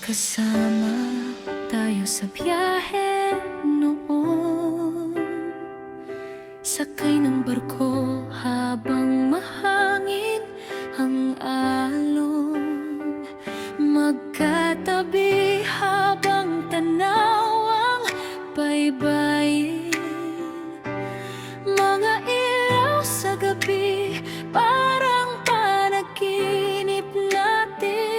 Magkasama tayo sa biyahe noon, sakay ng barko habang mahangin ang alon. Magkatabi habang tanaw ang baybayin, mga ilaw sa gabi parang panaginip natin.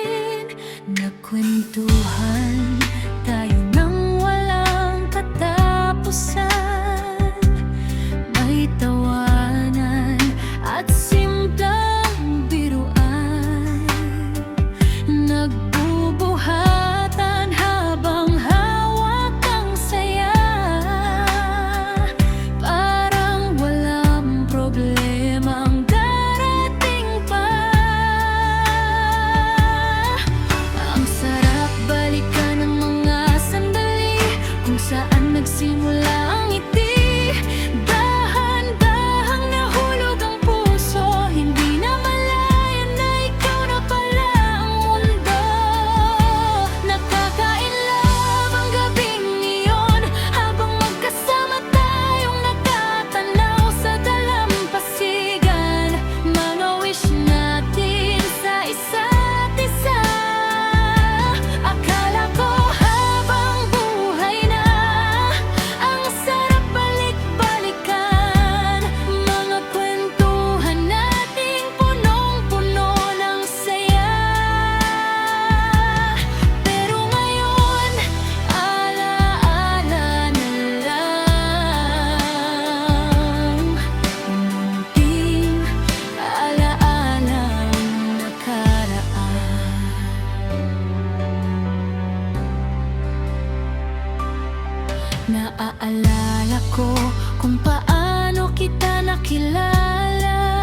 Nagkwentuhan tayo nang walang katapusan, may tawanan at simpleng biruan. Nagbubuhatan habang hawak ang saya, parang walang problemang darating pa. Ang sarap balikan ng mga sandali kung saan nagsimula ang ngiti. Dahan-dahang nahulog ang puso, hindi na malayan na ikaw na pala ang mundo. Nakaka-inlove ang gabing iyon habang magkasama tayong nagtatanaw sa dalampasigan. Mga wish natin sa isa't isa, akala ko habang buhay na ang sarap balik-balikan. Mga kwentuhan nating punong-puno ng saya, pero ngayon alaala na lang. Munting alaala ang nakaraan. Naaalala ko kung paano kita nakilala,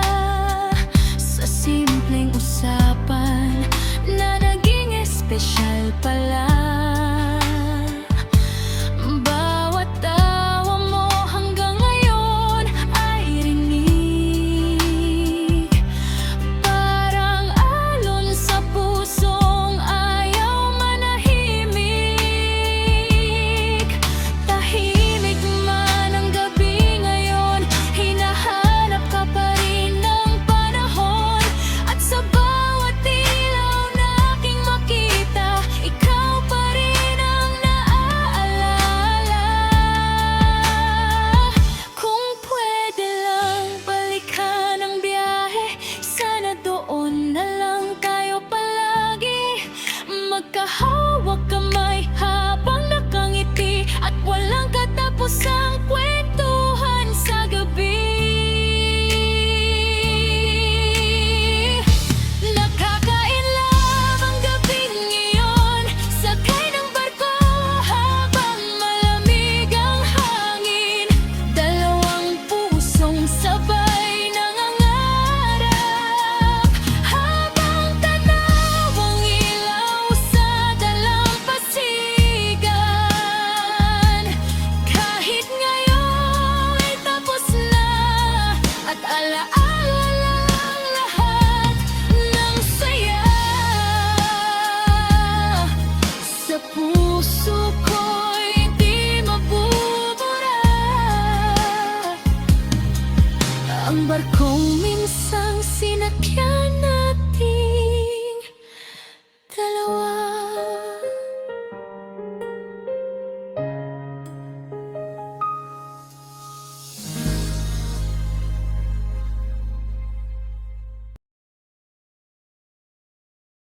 sa simpleng usapan na naging espesyal pala.